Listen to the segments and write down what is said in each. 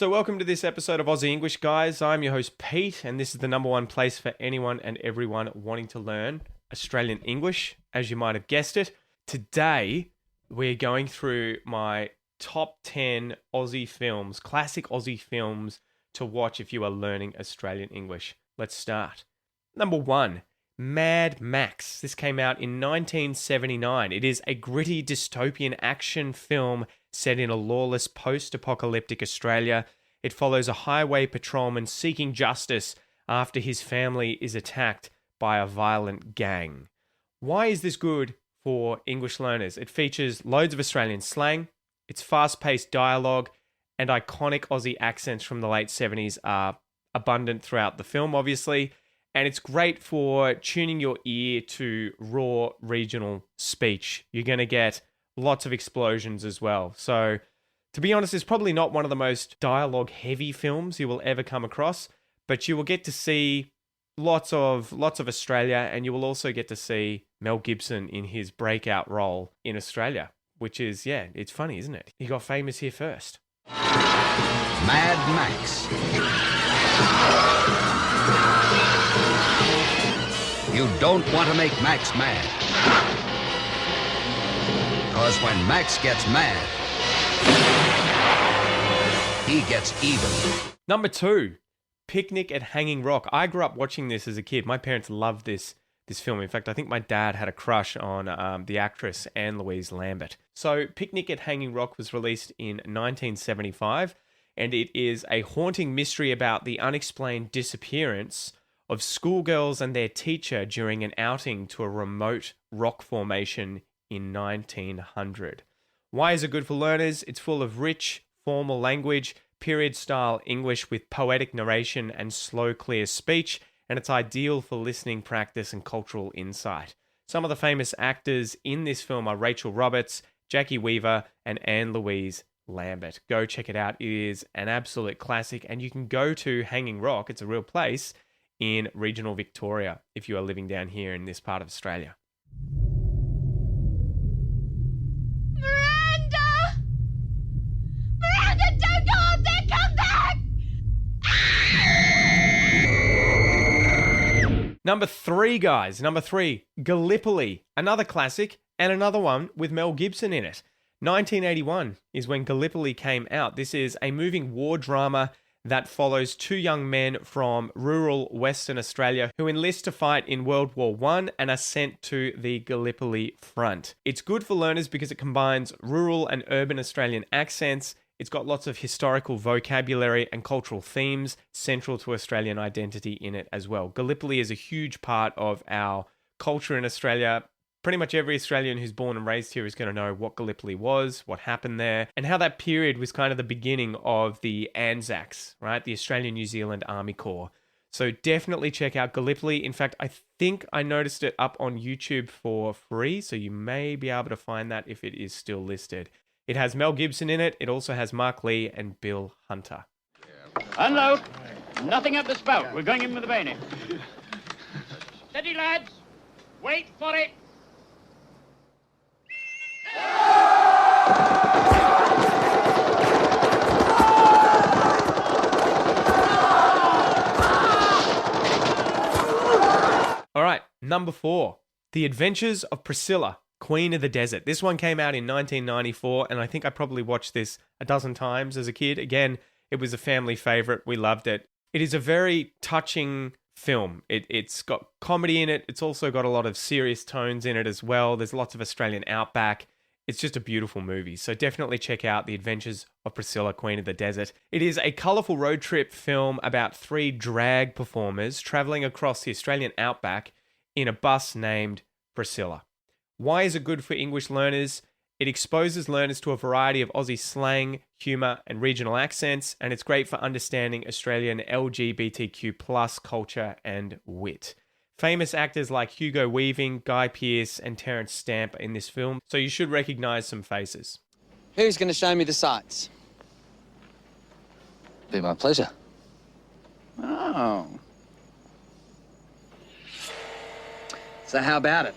So welcome to this episode of Aussie English, guys. I'm your host, Pete, and this is the number one place for anyone and everyone wanting to learn Australian English, as you might have guessed it. Today, we're going through my top 10 Aussie films, classic Aussie films to watch if you are learning Australian English. Let's start. Number 1, Mad Max. This came out in 1979. It is a gritty dystopian action film set in a lawless post-apocalyptic Australia. It follows a highway patrolman seeking justice after his family is attacked by a violent gang. Why is this good for English learners? It features loads of Australian slang, its fast-paced dialogue, and iconic Aussie accents from the late 70s are abundant throughout the film, obviously. And it's great for tuning your ear to raw regional speech. You're going to get lots of explosions as well. So, to be honest, it's probably not one of the most dialogue-heavy films you will ever come across, but you will get to see lots of Australia, and you will also get to see Mel Gibson in his breakout role in Australia, which is, it's funny, isn't it? He got famous here first. Mad Max. You don't want to make Max mad. Because when Max gets mad, he gets even. Number 2, Picnic at Hanging Rock. I grew up watching this as a kid. My parents loved this film. In fact, I think my dad had a crush on the actress Anne-Louise Lambert. So Picnic at Hanging Rock was released in 1975, and it is a haunting mystery about the unexplained disappearance of schoolgirls and their teacher during an outing to a remote rock formation in 1900. Why is it good for learners? It's full of rich, formal language, period-style English with poetic narration and slow, clear speech, and it's ideal for listening practice and cultural insight. Some of the famous actors in this film are Rachel Roberts, Jackie Weaver, and Anne-Louise Lambert. Go check it out. It is an absolute classic, and you can go to Hanging Rock, it's a real place, in regional Victoria if you are living down here in this part of Australia. Miranda, don't go up there! Come back! Number 3, guys. Number 3, Gallipoli. Another classic, and another one with Mel Gibson in it. 1981 is when Gallipoli came out. This is a moving war drama that follows 2 young men from rural Western Australia who enlist to fight in World War I and are sent to the Gallipoli front. It's good for learners because it combines rural and urban Australian accents. It's got lots of historical vocabulary and cultural themes central to Australian identity in it as well. Gallipoli is a huge part of our culture in Australia. Pretty much every Australian who's born and raised here is going to know what Gallipoli was, what happened there, and how that period was kind of the beginning of the Anzacs, right? The Australian New Zealand Army Corps. So definitely check out Gallipoli. In fact, I think I noticed it up on YouTube for free, so you may be able to find that if it is still listed. It has Mel Gibson in it. It also has Mark Lee and Bill Hunter. Unload. Nothing up the spout. We're going in with the bayonet. Steady, lads. Wait for it. All right, number 4, The Adventures of Priscilla, Queen of the Desert. This one came out in 1994, and I think I probably watched this a dozen times as a kid. Again, it was a family favorite. We loved it. It is a very touching film. It's got comedy in it. It's also got a lot of serious tones in it as well. There's lots of Australian outback. It's just a beautiful movie. So definitely check out The Adventures of Priscilla, Queen of the Desert. It is a colourful road trip film about 3 drag performers travelling across the Australian outback in a bus named Priscilla. Why is it good for English learners? It exposes learners to a variety of Aussie slang, humour, and regional accents, and it's great for understanding Australian LGBTQ+ culture and wit. Famous actors like Hugo Weaving, Guy Pearce, and Terence Stamp in this film, so you should recognise some faces. Who's going to show me the sights? Be my pleasure. Oh. So how about it?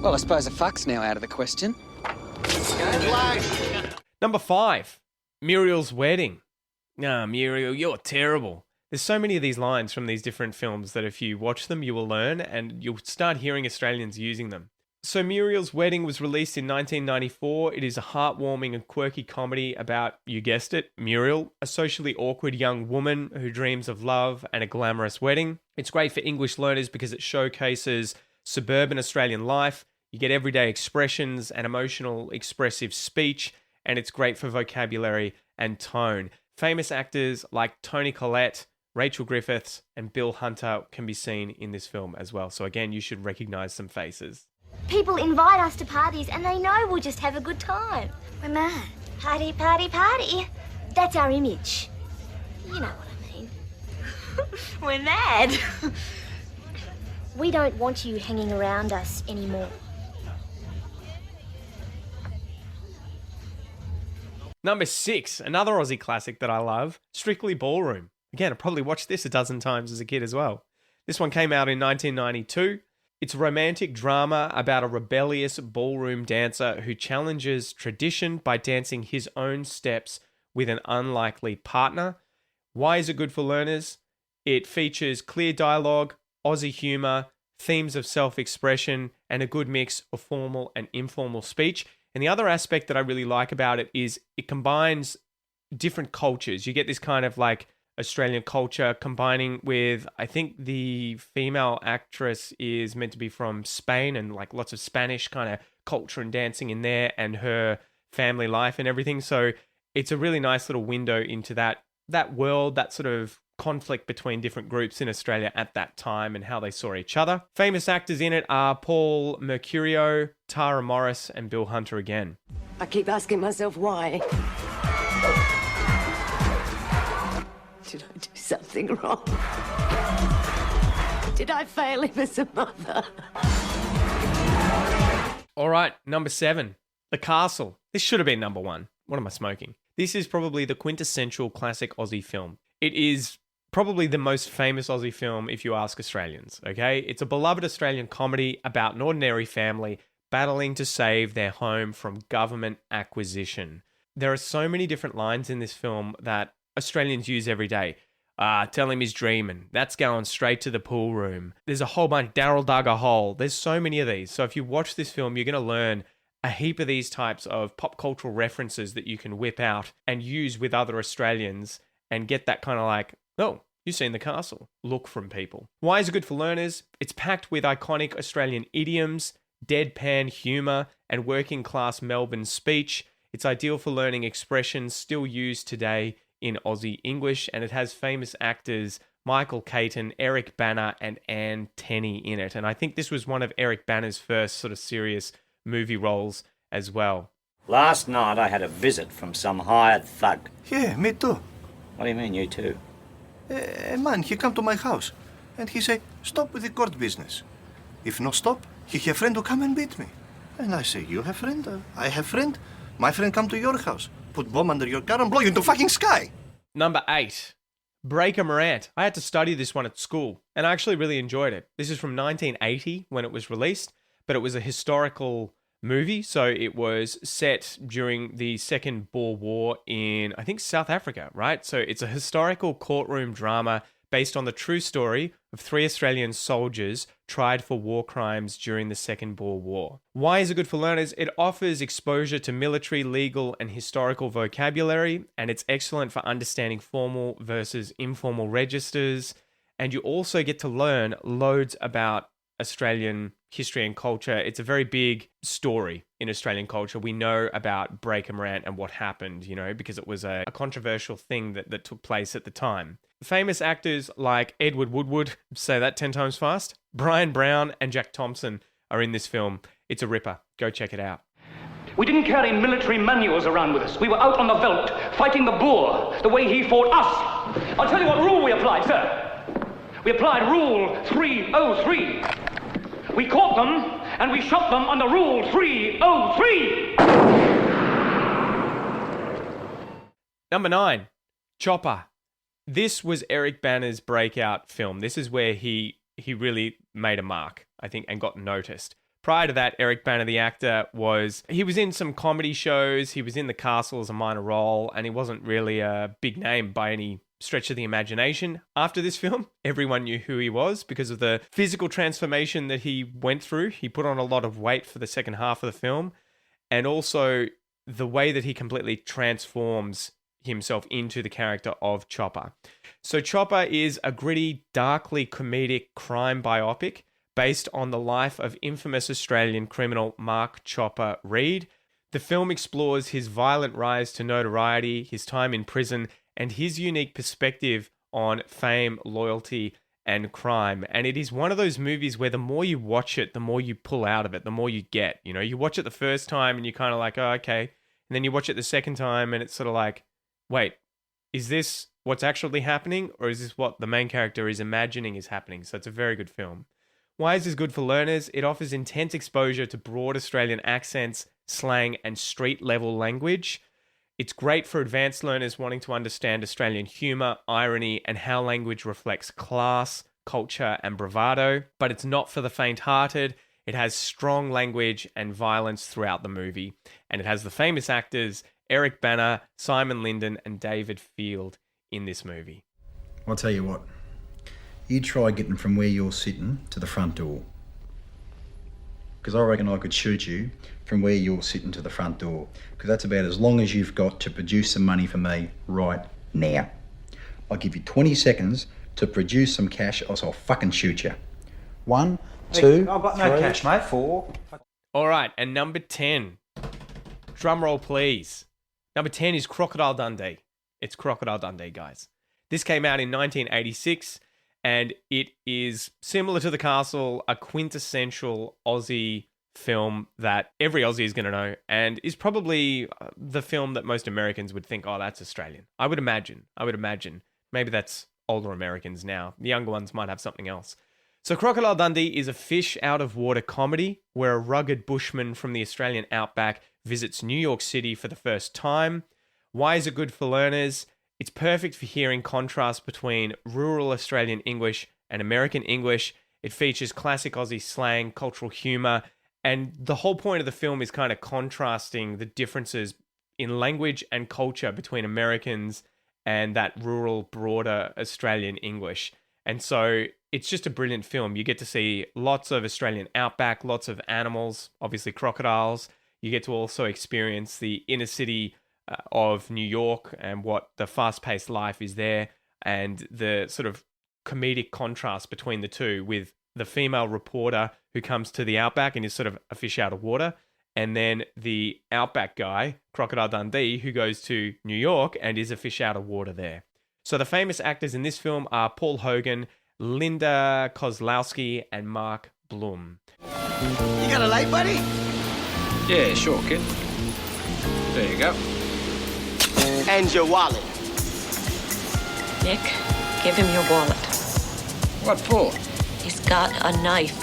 Well, I suppose a fuck's now out of the question. Number 5, Muriel's Wedding. Nah, Muriel, you're terrible. There's so many of these lines from these different films that if you watch them, you will learn and you'll start hearing Australians using them. So Muriel's Wedding was released in 1994. It is a heartwarming and quirky comedy about, you guessed it, Muriel, a socially awkward young woman who dreams of love and a glamorous wedding. It's great for English learners because it showcases suburban Australian life. You get everyday expressions and emotional, expressive speech, and it's great for vocabulary and tone. Famous actors like Toni Collette, Rachel Griffiths, and Bill Hunter can be seen in this film as well. So again, you should recognize some faces. People invite us to parties and they know we'll just have a good time. We're mad. Party, party, party. That's our image. You know what I mean. We're mad. We don't want you hanging around us anymore. Number 6, another Aussie classic that I love, Strictly Ballroom. Again, I probably watched this a dozen times as a kid as well. This one came out in 1992. It's a romantic drama about a rebellious ballroom dancer who challenges tradition by dancing his own steps with an unlikely partner. Why is it good for learners? It features clear dialogue, Aussie humour, themes of self-expression, and a good mix of formal and informal speech. And the other aspect that I really like about it is it combines different cultures. You get this kind of like Australian culture combining with, I think the female actress is meant to be from Spain and like lots of Spanish kind of culture and dancing in there and her family life and everything. So it's a really nice little window into that world, that sort of conflict between different groups in Australia at that time and how they saw each other. Famous actors in it are Paul Mercurio, Tara Morris, and Bill Hunter again. I keep asking myself why. Did I do something wrong? Did I fail him as a mother? All right, number 7, The Castle. This should have been number 1. What am I smoking? This is probably the quintessential classic Aussie film. It is probably the most famous Aussie film if you ask Australians, okay? It's a beloved Australian comedy about an ordinary family battling to save their home from government acquisition. There are so many different lines in this film that Australians use every day. Tell him he's dreaming. That's going straight to the pool room. There's a whole bunch. Daryl dug a hole. There's so many of these. So if you watch this film, you're going to learn a heap of these types of pop cultural references that you can whip out and use with other Australians and get that kind of like, oh, you've seen The Castle look from people. Why is it good for learners? It's packed with iconic Australian idioms, deadpan humour, and working class Melbourne speech. It's ideal for learning expressions still used today in Aussie English, and it has famous actors Michael Caton, Eric Bana, and Anne Tenney in it. And I think this was one of Eric Bana's first sort of serious movie roles as well. Last night I had a visit from some hired thug. Yeah, me too. What do you mean, you too? A man, he come to my house, and he say, stop with the court business. If no stop, he have friend who come and beat me. And I say, you have friend? I have friend. My friend come to your house, put bomb under your car and blow you into fucking sky. Number 8, Breaker Morant. I had to study this one at school, and I actually really enjoyed it. This is from 1980 when it was released, but it was a historical movie, so it was set during the Second Boer War in, I think, South Africa, right? So it's a historical courtroom drama based on the true story of 3 Australian soldiers tried for war crimes during the Second Boer War. Why is it good for learners? It offers exposure to military, legal, and historical vocabulary, and it's excellent for understanding formal versus informal registers. And you also get to learn loads about Australian history and culture. It's a very big story in Australian culture. We know about Breaker Morant and what happened, you know, because it was a controversial thing that took place at the time. Famous actors like Edward Woodward, say that 10 times fast, Brian Brown, and Jack Thompson are in this film. It's a ripper. Go check it out. We didn't carry military manuals around with us. We were out on the veldt, fighting the Boer, the way he fought us. I'll tell you what rule we applied, sir. We applied Rule 303. We caught them, and we shot them under Rule 303. Number 9, Chopper. This was Eric Bana's breakout film. This is where he really made a mark, I think, and got noticed. Prior to that, Eric Bana, the actor, he was in some comedy shows. He was in The Castle as a minor role, and he wasn't really a big name by any stretch of the imagination. After this film, everyone knew who he was because of the physical transformation that he went through. He put on a lot of weight for the second half of the film, and also the way that he completely transforms himself into the character of Chopper. So Chopper is a gritty, darkly comedic crime biopic based on the life of infamous Australian criminal Mark Chopper Reed. The film explores his violent rise to notoriety, his time in prison, and his unique perspective on fame, loyalty, and crime. And it is one of those movies where the more you watch it, the more you pull out of it, the more you get. You know, you watch it the first time and you're kind of like, oh, okay. And then you watch it the second time and it's sort of like, wait, is this what's actually happening? Or is this what the main character is imagining is happening? So it's a very good film. Why is this good for learners? It offers intense exposure to broad Australian accents, slang, and street-level language. It's great for advanced learners wanting to understand Australian humour, irony, and how language reflects class, culture, and bravado. But it's not for the faint-hearted. It has strong language and violence throughout the movie. And it has the famous actors Eric Bana, Simon Linden, and David Field in this movie. I'll tell you what. You try getting from where you're sitting to the front door. Because I reckon I could shoot you from where you're sitting to the front door. Because that's about as long as you've got to produce some money for me right now. I'll give you 20 seconds to produce some cash, or I'll fucking shoot you. 1, 2, I've got no 3. cash, mate. 4. All right, and number 10. Drum roll, please. Number 10 is Crocodile Dundee. It's Crocodile Dundee, guys. This came out in 1986. And it is similar to The Castle, a quintessential Aussie film that every Aussie is going to know, and is probably the film that most Americans would think, oh, that's Australian. I would imagine. Maybe that's older Americans now. The younger ones might have something else. So Crocodile Dundee is a fish out of water comedy where a rugged bushman from the Australian outback visits New York City for the first time. Why is it good for learners? It's perfect for hearing contrast between rural Australian English and American English. It features classic Aussie slang, cultural humour, and the whole point of the film is kind of contrasting the differences in language and culture between Americans and that rural, broader Australian English. And so it's just a brilliant film. You get to see lots of Australian outback, lots of animals, obviously crocodiles. You get to also experience the inner city of New York and what the fast-paced life is there, and the sort of comedic contrast between the two, with the female reporter who comes to the outback and is sort of a fish out of water, and then the outback guy, Crocodile Dundee, who goes to New York and is a fish out of water there. So the famous actors in this film are Paul Hogan, Linda Kozlowski, and Mark Bloom. You got a light, buddy? Yeah, sure, kid. There you go. And your wallet. Nick, give him your wallet. What for? He's got a knife.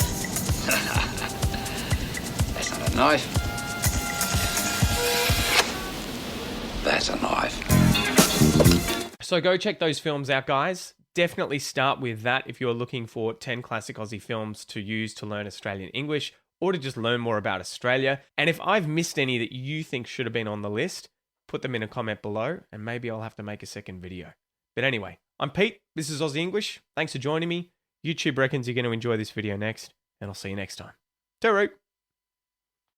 That's not a knife. That's a knife. So go check those films out, guys. Definitely start with that if you're looking for 10 classic Aussie films to use to learn Australian English or to just learn more about Australia. And if I've missed any that you think should have been on the list, put them in a comment below and maybe I'll have to make a second video. But anyway, I'm Pete. This is Aussie English. Thanks for joining me. YouTube reckons you're going to enjoy this video next, and I'll see you next time. Toodaloo.